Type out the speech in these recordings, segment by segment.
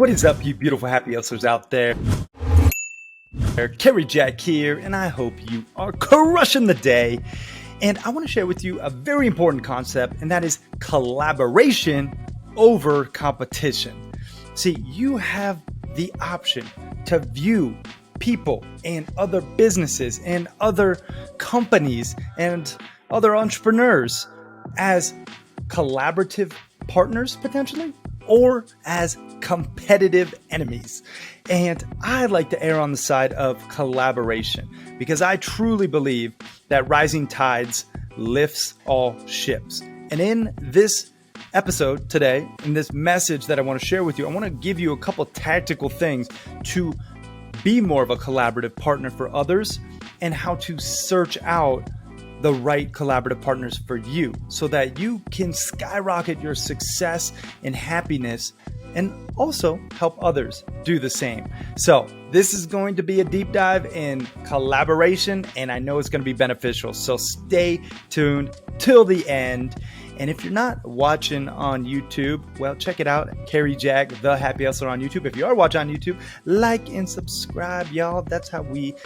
What is up, you beautiful happy hustlers out there? Cary Jack here, and I hope you are crushing the day. And I want to share with you a very important concept, and that is collaboration over competition. See, you have the option to view people and other businesses and other companies and other entrepreneurs as collaborative partners potentially, or as competitive enemies. And I like to err on the side of collaboration because I truly believe that rising tides lifts all ships. And in this episode today, in this message that I want to share with you, I want to give you a couple tactical things to be more of a collaborative partner for others and how to search out the right collaborative partners for you so that you can skyrocket your success and happiness and also help others do the same. So this is going to be a deep dive in collaboration, and I know it's going to be beneficial. So stay tuned till the end. And if you're not watching on YouTube, well, check it out. Cary Jack, the Happy Hustler on YouTube. If you are watching on YouTube, like and subscribe, y'all. That's how we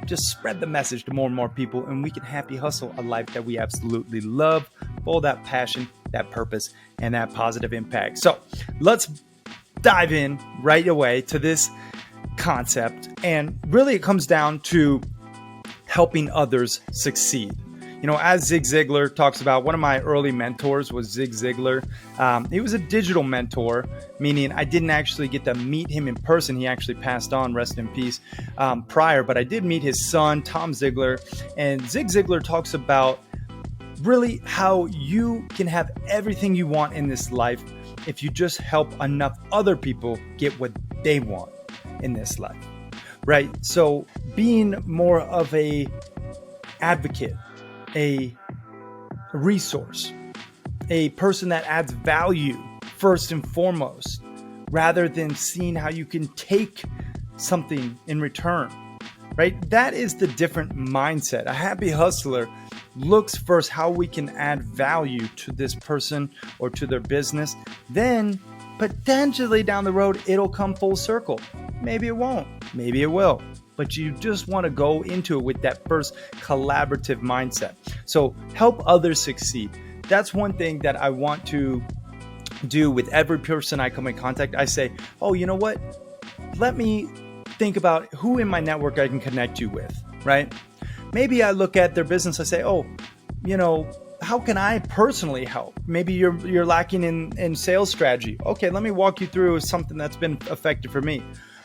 just spread the message to more and more people, and we can happy hustle a life that we absolutely love, full of that passion, that purpose, and that positive impact. So let's dive in right away to this concept. And really it comes down to helping others succeed. You know, as Zig Ziglar talks about, one of my early mentors was Zig Ziglar. He was a digital mentor, meaning I didn't actually get to meet him in person. He actually passed on, rest in peace, prior. But I did meet his son, Tom Ziglar. And Zig Ziglar talks about really how you can have everything you want in this life if you just help enough other people get what they want in this life, right? So being more of a advocate, a resource, a person that adds value first and foremost, rather than seeing how you can take something in return, right? That is the different mindset. A happy hustler looks first how we can add value to this person or to their business. Then potentially down the road, it'll come full circle. Maybe it won't, maybe it will. But you just want to go into it with that first collaborative mindset. So help others succeed. That's one thing that I want to do with every person I come in contact. I say, oh, you know what? Let me think about who in my network I can connect you with, right? Maybe I look at their business. I say, oh, you know, how can I personally help? Maybe you're lacking in sales strategy. Okay, let me walk you through something that's been effective for me.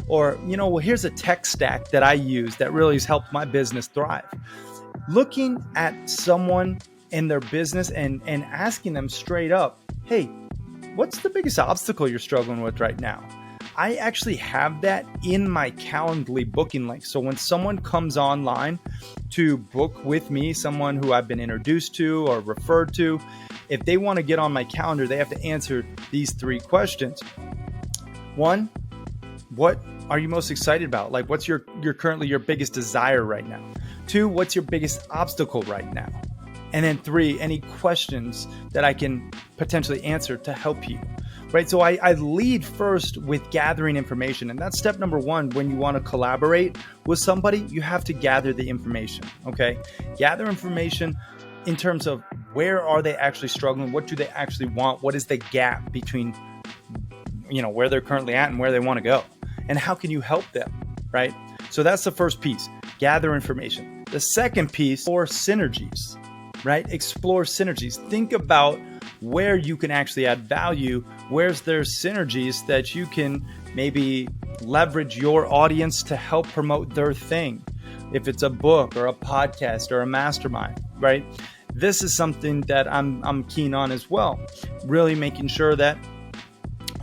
Or, you know, well, here's a tech stack that I use that really has helped my business thrive. Looking at someone in their business and asking them straight up, hey, what's the biggest obstacle you're struggling with right now? I actually have that in my Calendly booking link. So when someone comes online to book with me, someone who I've been introduced to or referred to, if they want to get on my calendar, they have to answer these 3 questions. 1, what are you most excited about? Like, what's your currently your biggest desire right now? 2, what's your biggest obstacle right now? And then 3, any questions that I can potentially answer to help you, right? So I lead first with gathering information. And that's step number 1. When you want to collaborate with somebody, you have to gather the information, okay? Gather information in terms of where are they actually struggling? What do they actually want? What is the gap between, you know, where they're currently at and where they want to go? And how can you help them, right? So that's the first piece, gather information. The second piece, explore synergies, right? Explore synergies. Think about where you can actually add value. Where's there synergies that you can maybe leverage your audience to help promote their thing? If it's a book or a podcast or a mastermind, right? This is something that I'm keen on as well. Really making sure that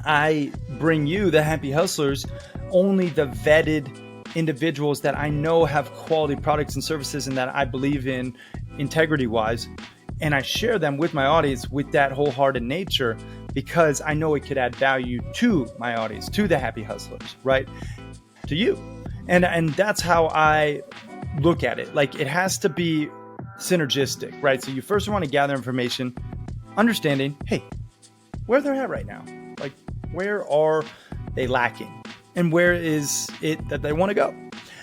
I bring you, the happy hustlers, only the vetted individuals that I know have quality products and services and that I believe in integrity-wise. And I share them with my audience with that wholehearted nature because I know it could add value to my audience, to the happy hustlers, right? To you. And that's how I look at it. Like, it has to be synergistic, right? So you first want to gather information, understanding, hey, where they're at right now. Like, where are they lacking? And where is it that they want to go?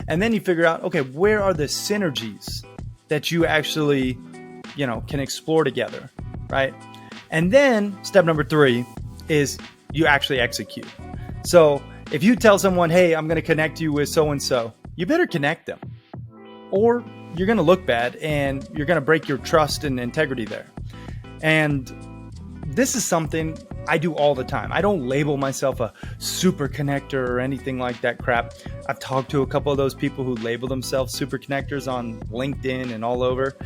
And then you figure out, okay, where are the synergies that you actually, can explore together, right? And then step number 3 is you actually execute. So if you tell someone, hey, I'm going to connect you with so-and-so, you better connect them, or you're going to look bad and you're going to break your trust and integrity there. And this is something I do all the time. I don't label myself a super connector or anything like that crap. I've talked to a couple of those people who label themselves super connectors on LinkedIn and all over.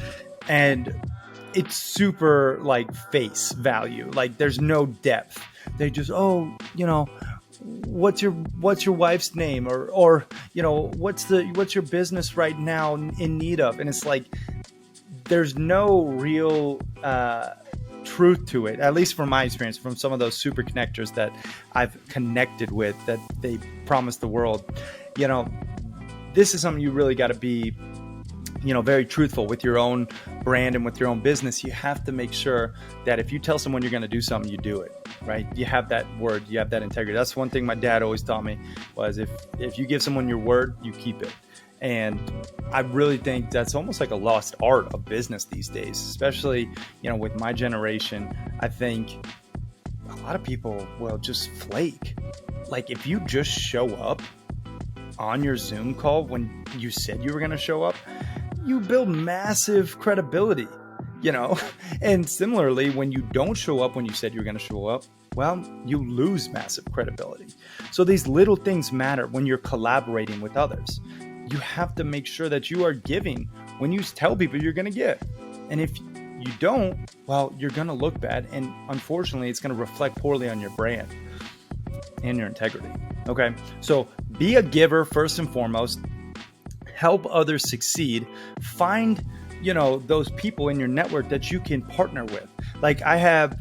And it's super like face value. Like there's no depth. They just, what's your wife's name? Or what's your business right now in need of? And it's like, there's no real, truth to it, at least from my experience, from some of those super connectors that I've connected with, that they promise the world. This is something you really got to be, very truthful with your own brand and with your own business. You have to make sure that if you tell someone you're going to do something, you do it, right? You have that word, you have that integrity. That's one thing my dad always taught me, was if you give someone your word, you keep it. And I really think that's almost like a lost art of business these days, especially, with my generation. I think a lot of people will just flake. Like if you just show up on your Zoom call when you said you were going to show up, you build massive credibility, and similarly, when you don't show up when you said you were going to show up, well, you lose massive credibility. So these little things matter when you're collaborating with others. You have to make sure that you are giving when you tell people you're going to give. And if you don't, well, you're going to look bad. And unfortunately, it's going to reflect poorly on your brand and your integrity. Okay. So be a giver first and foremost. Help others succeed. Find, those people in your network that you can partner with. Like I have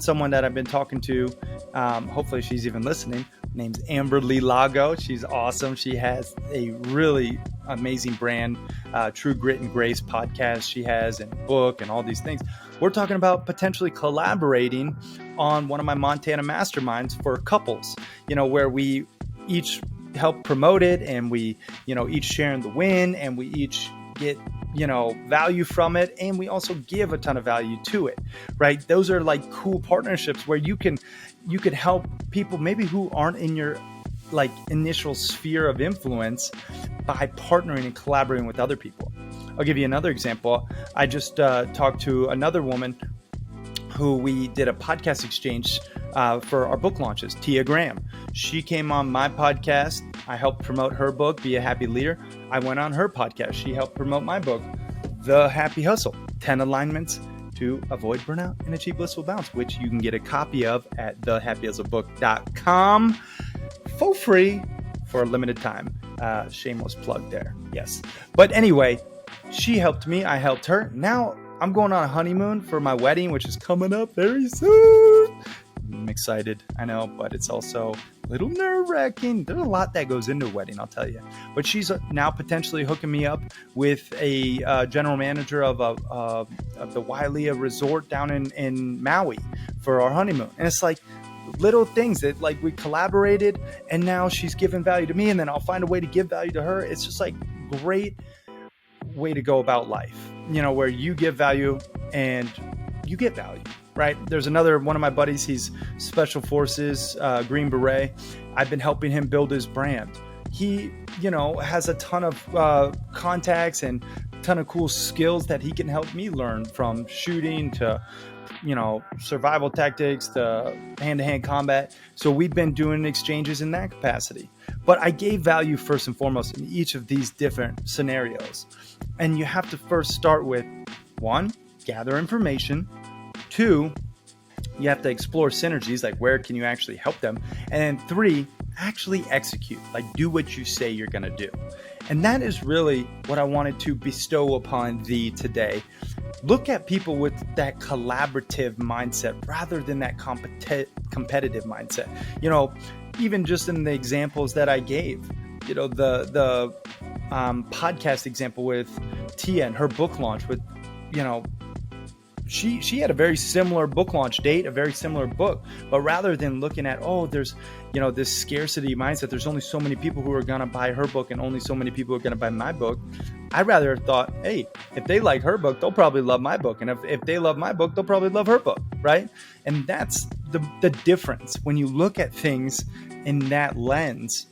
someone that I've been talking to. Hopefully she's even listening. Name's Amber Lee Lago. She's awesome. She has a really amazing brand, True Grit and Grace podcast she has, and book and all these things. We're talking about potentially collaborating on one of my Montana masterminds for couples, where we each help promote it, and we, each sharing the win, and we each get, value from it. And we also give a ton of value to it, right? Those are like cool partnerships where you could help people maybe who aren't in your like initial sphere of influence by partnering and collaborating with other people. I'll give you another example. I just talked to another woman who we did a podcast exchange for our book launches, Tia Graham. She came on my podcast. I helped promote her book, Be a Happy Leader. I went on her podcast. She helped promote my book, The Happy Hustle, 10 Alignments to Avoid Burnout and Achieve Blissful Balance, which you can get a copy of at thehappyhustlebook.com for free for a limited time. Shameless plug there. Yes. But anyway, she helped me. I helped her. Now I'm going on a honeymoon for my wedding, which is coming up very soon. I'm excited, I know, but it's also a little nerve-wracking. There's a lot that goes into a wedding, I'll tell you. But she's now potentially hooking me up with a general manager of the Wailea Resort down in Maui for our honeymoon. And it's like little things that like we collaborated, and now she's giving value to me, and then I'll find a way to give value to her. It's just like great way to go about life, where you give value and you get value. Right. There's another one of my buddies. He's Special Forces, Green Beret. I've been helping him build his brand. He, has a ton of contacts and a ton of cool skills that he can help me learn, from shooting to, survival tactics to hand-to-hand combat. So we've been doing exchanges in that capacity. But I gave value first and foremost in each of these different scenarios. And you have to first start with 1, gather information. 2, you have to explore synergies, like where can you actually help them? And then 3, actually execute, like do what you say you're going to do. And that is really what I wanted to bestow upon thee today. Look at people with that collaborative mindset rather than that competitive mindset. Even just in the examples that I gave, the podcast example with Tia and her book launch with, she had a very similar book launch date, a very similar book, but rather than looking at, oh, there's, this scarcity mindset, there's only so many people who are going to buy her book and only so many people are going to buy my book. I rather thought, hey, if they like her book, they'll probably love my book. And if they love my book, they'll probably love her book, right? And that's the difference when you look at things in that lens,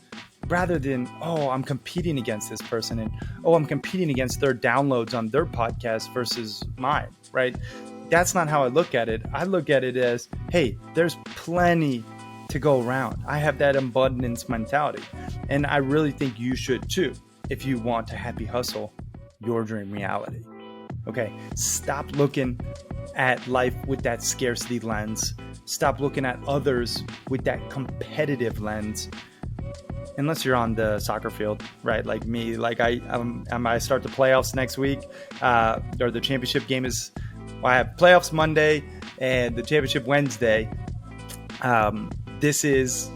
rather than, oh, I'm competing against this person, and oh, I'm competing against their downloads on their podcast versus mine, right? That's not how I look at it. I look at it as, hey, there's plenty to go around. I have that abundance mentality, and I really think you should too if you want to happy hustle your dream reality. Okay, stop looking at life with that scarcity lens. Stop looking at others with that competitive lens. Unless you're on the soccer field, right? Like me, like I start the playoffs next week, or the championship game is, I have playoffs Monday and the championship Wednesday. This is,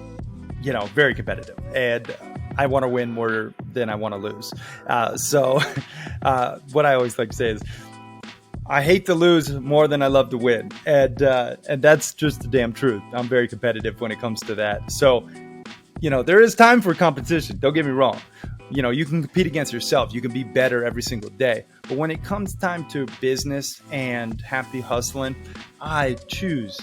very competitive, and I want to win more than I want to lose. So what I always like to say is, I hate to lose more than I love to win. And that's just the damn truth. I'm very competitive when it comes to that. So, there is time for competition. Don't get me wrong. You can compete against yourself. You can be better every single day. But when it comes time to business and happy hustling, I choose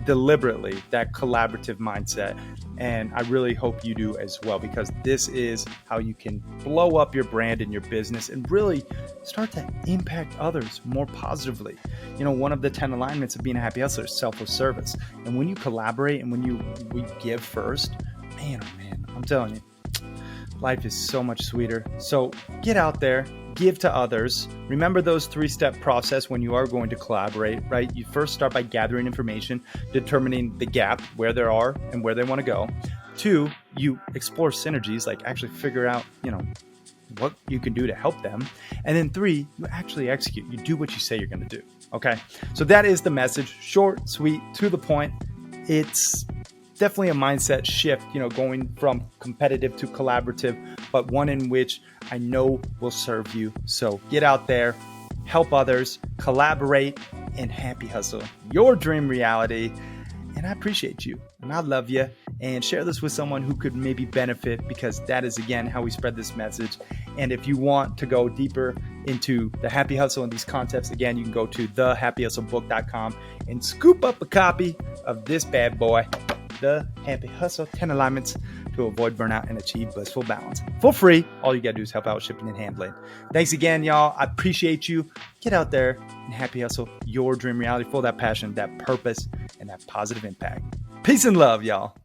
deliberately that collaborative mindset. And I really hope you do as well, because this is how you can blow up your brand and your business and really start to impact others more positively. One of the 10 alignments of being a happy hustler is selfless service. And when you collaborate and when we give first, man, oh man, I'm telling you, life is so much sweeter. So get out there, give to others. Remember those 3-step process when you are going to collaborate, right? You first start by gathering information, determining the gap, where there are and where they want to go. 2, you explore synergies, like actually figure out, what you can do to help them. And then 3, you actually execute. You do what you say you're going to do. Okay. So that is the message. Short, sweet, to the point. It's definitely a mindset shift, going from competitive to collaborative, but one in which I know will serve you. So get out there, help others, collaborate, and happy hustle your dream reality. And I appreciate you, and I love you, and share this with someone who could maybe benefit, because that is, again, how we spread this message. And if you want to go deeper into the happy hustle and these concepts, again, you can go to thehappyhustlebook.com and scoop up a copy of this bad boy, The Happy Hustle 10 Alignments to Avoid Burnout and Achieve Blissful Balance, for free. All you got to do is help out with shipping and handling. Thanks again, y'all. I appreciate you. Get out there and happy hustle your dream reality, full of that passion, that purpose, and that positive impact. Peace and love, y'all.